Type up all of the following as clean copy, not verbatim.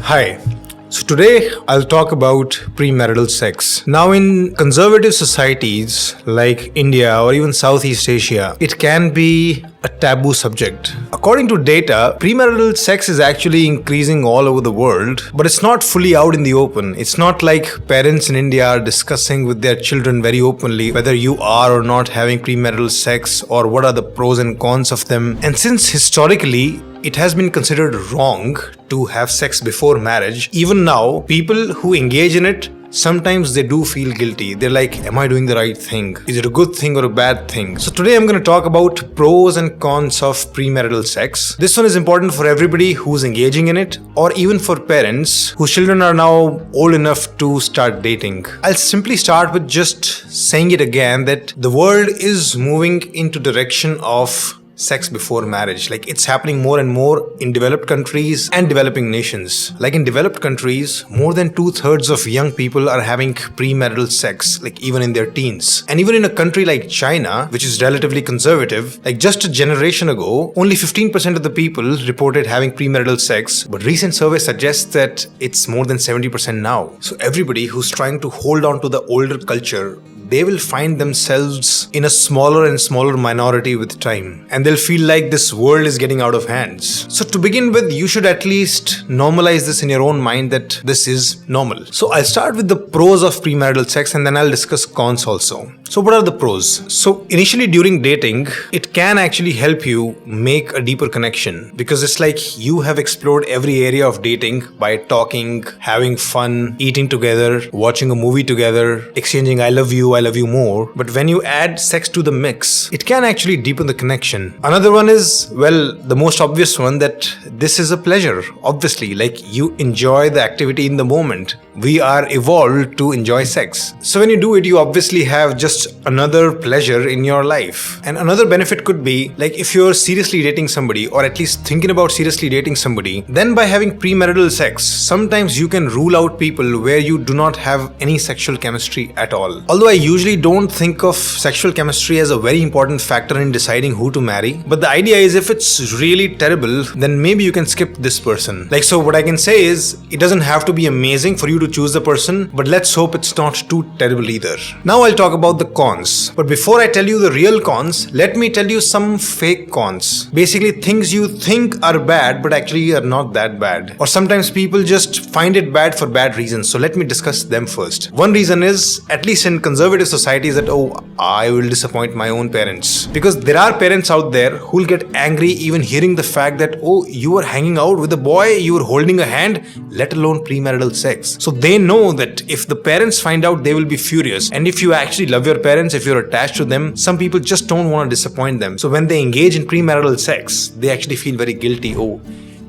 Hi. So today I'll talk about premarital sex. Now in conservative societies like India or even Southeast Asia, it can be a taboo subject. According to data, premarital sex is actually increasing all over the world, but it's not fully out in the open. It's not like parents in India are discussing with their children very openly whether you are or not having premarital sex or what are the pros and cons of them. And since historically it has been considered wrong to have sex before marriage, even now, people who engage in it, sometimes they do feel guilty. They're like, am I doing the right thing? Is it a good thing or a bad thing? So today I'm going to talk about pros and cons of premarital sex. This one is important for everybody who's engaging in it, or even for parents whose children are now old enough to start dating. I'll simply start with just saying it again that the world is moving into direction of sex before marriage. Like, it's happening more and more in developed countries and developing nations. Like in developed countries, more than 2/3 of young people are having premarital sex, like even in their teens. And even in a country like China, which is relatively conservative, like just a generation ago, only 15% of the people reported having premarital sex, but recent survey suggests that it's more than 70% now. So everybody who's trying to hold on to the older culture, they will find themselves in a smaller and smaller minority with time, and they'll feel like this world is getting out of hands. So to begin with, you should at least normalize this in your own mind that this is normal. So I'll start with the pros of premarital sex and then I'll discuss cons also. So what are the pros? So initially during dating, it can actually help you make a deeper connection because it's like you have explored every area of dating by talking, having fun, eating together, watching a movie together, exchanging I love you more. But when you add sex to the mix, it can actually deepen the connection. Another one is, well, the most obvious one, that this is a pleasure. Obviously, like you enjoy the activity in the moment. We are evolved to enjoy sex. So when you do it, you obviously have just another pleasure in your life. And another benefit could be, like if you're seriously dating somebody or at least thinking about seriously dating somebody, then by having premarital sex, sometimes you can rule out people where you do not have any sexual chemistry at all. Although I usually don't think of sexual chemistry as a very important factor in deciding who to marry, but the idea is if it's really terrible, then maybe you can skip this person. Like, so what I can say is, it doesn't have to be amazing for you to choose the person, but let's hope it's not too terrible either. Now I'll talk about the cons. But before I tell you the real cons, let me tell you some fake cons. Basically things you think are bad, but actually are not that bad. Or sometimes people just find it bad for bad reasons. So let me discuss them first. One reason is, at least in conservative societies, that I will disappoint my own parents. Because there are parents out there who'll get angry even hearing the fact that, you were hanging out with a boy, you were holding a hand, let alone premarital sex. So they know that if the parents find out, they will be furious. And if you actually love your parents, if you're attached to them, some people just don't want to disappoint them. So when they engage in premarital sex, they actually feel very guilty.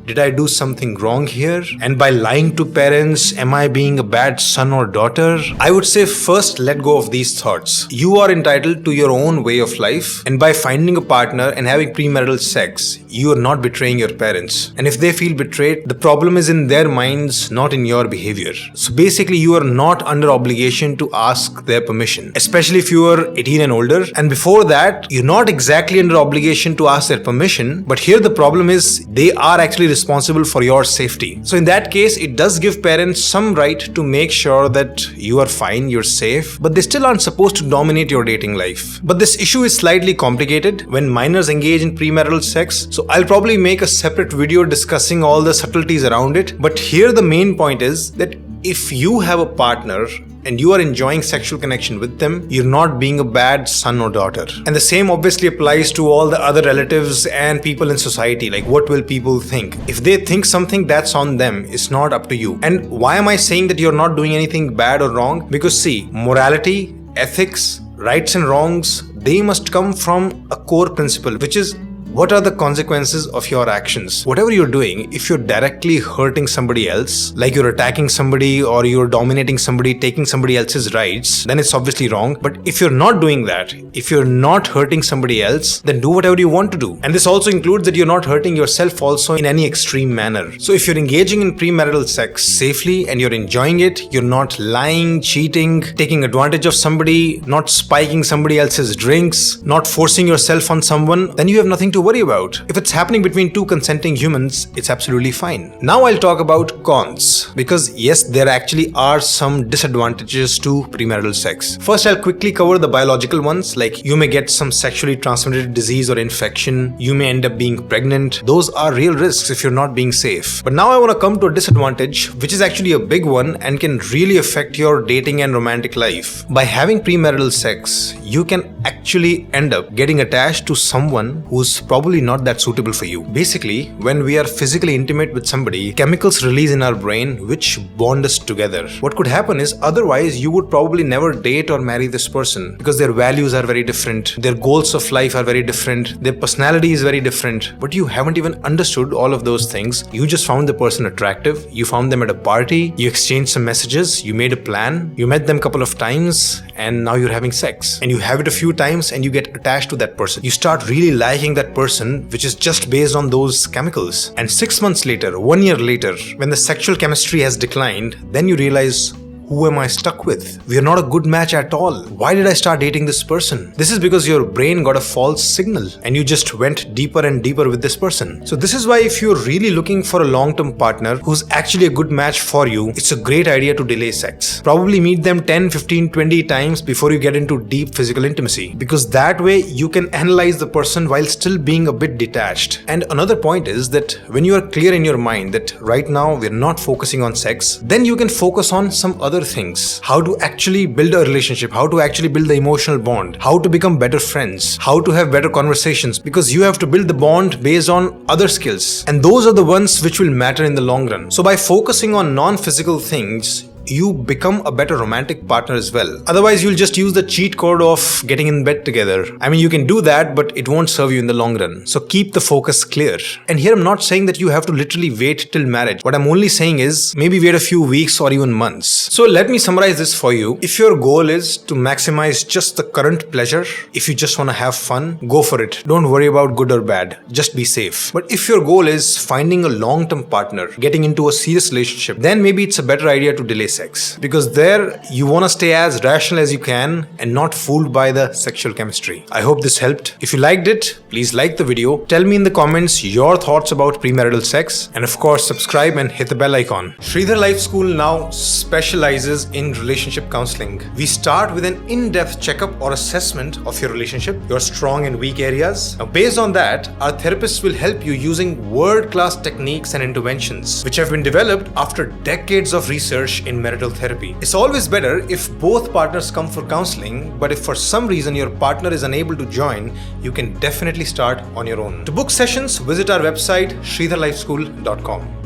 Did I do something wrong here? And by lying to parents, am I being a bad son or daughter? I would say first, let go of these thoughts. You are entitled to your own way of life, and by finding a partner and having premarital sex, you are not betraying your parents. And if they feel betrayed, the problem is in their minds, not in your behavior. So basically, you are not under obligation to ask their permission, especially if you are 18 and older. And before that, you're not exactly under obligation to ask their permission. But here the problem is, they are actually responsible for your safety. So in that case, it does give parents some right to make sure that you are fine, you're safe, but they still aren't supposed to dominate your dating life. But this issue is slightly complicated when minors engage in premarital sex. So I'll probably make a separate video discussing all the subtleties around it. But here the main point is that if you have a partner and you are enjoying sexual connection with them, you're not being a bad son or daughter. And the same obviously applies to all the other relatives and people in society. Like, what will people think? If they think something, that's on them. It's not up to you. And why am I saying that you're not doing anything bad or wrong? Because see, morality, ethics, rights and wrongs, they must come from a core principle, which is, what are the consequences of your actions? Whatever you're doing, if you're directly hurting somebody else, like you're attacking somebody or you're dominating somebody, taking somebody else's rights, then it's obviously wrong. But if you're not doing that, if you're not hurting somebody else, then do whatever you want to do. And this also includes that you're not hurting yourself also in any extreme manner. So if you're engaging in premarital sex safely and you're enjoying it, you're not lying, cheating, taking advantage of somebody, not spiking somebody else's drinks, not forcing yourself on someone, then you have nothing to to worry about. If it's happening between two consenting humans, it's absolutely fine. Now I'll talk about cons, because yes, there actually are some disadvantages to premarital sex. First, I'll quickly cover the biological ones, like you may get some sexually transmitted disease or infection, you may end up being pregnant. Those are real risks if you're not being safe. But now I want to come to a disadvantage, which is actually a big one and can really affect your dating and romantic life. By having premarital sex, you can actually end up getting attached to someone who's probably not that suitable for you. Basically, when we are physically intimate with somebody, chemicals release in our brain which bond us together. What could happen is, otherwise you would probably never date or marry this person because their values are very different, their goals of life are very different, their personality is very different, but you haven't even understood all of those things. You just found the person attractive, you found them at a party, you exchanged some messages, you made a plan, you met them a couple of times, and now you're having sex. And you have it a few times and you get attached to that person. You start really liking that person, which is just based on those chemicals. And 6 months later, 1 year later, when the sexual chemistry has declined, then you realize, who am I stuck with? We are not a good match at all. Why did I start dating this person? This is because your brain got a false signal and you just went deeper and deeper with this person. So this is why if you're really looking for a long-term partner who's actually a good match for you, it's a great idea to delay sex. Probably meet them 10, 15, 20 times before you get into deep physical intimacy, because that way you can analyze the person while still being a bit detached. And another point is that when you are clear in your mind that right now we're not focusing on sex, then you can focus on some other things. How to actually build a relationship, how to actually build the emotional bond, how to become better friends, how to have better conversations, because you have to build the bond based on other skills. And those are the ones which will matter in the long run. So by focusing on non-physical things, you become a better romantic partner as well. Otherwise, you'll just use the cheat code of getting in bed together. I mean, you can do that, but it won't serve you in the long run. So keep the focus clear. And here I'm not saying that you have to literally wait till marriage. What I'm only saying is maybe wait a few weeks or even months. So let me summarize this for you. If your goal is to maximize just the current pleasure, if you just want to have fun, go for it. Don't worry about good or bad. Just be safe. But if your goal is finding a long-term partner, getting into a serious relationship, then maybe it's a better idea to delay sex, because there you want to stay as rational as you can and not fooled by the sexual chemistry. I hope this helped. If you liked it, please like the video. Tell me in the comments your thoughts about premarital sex, and of course subscribe and hit the bell icon. Shridhar Life School now specializes in relationship counseling. We start with an in-depth checkup or assessment of your relationship, your strong and weak areas. Now based on that, our therapists will help you using world-class techniques and interventions which have been developed after decades of research in marital therapy. It's always better if both partners come for counseling, but if for some reason your partner is unable to join, you can definitely start on your own. To book sessions, visit our website shridharlifeschool.com.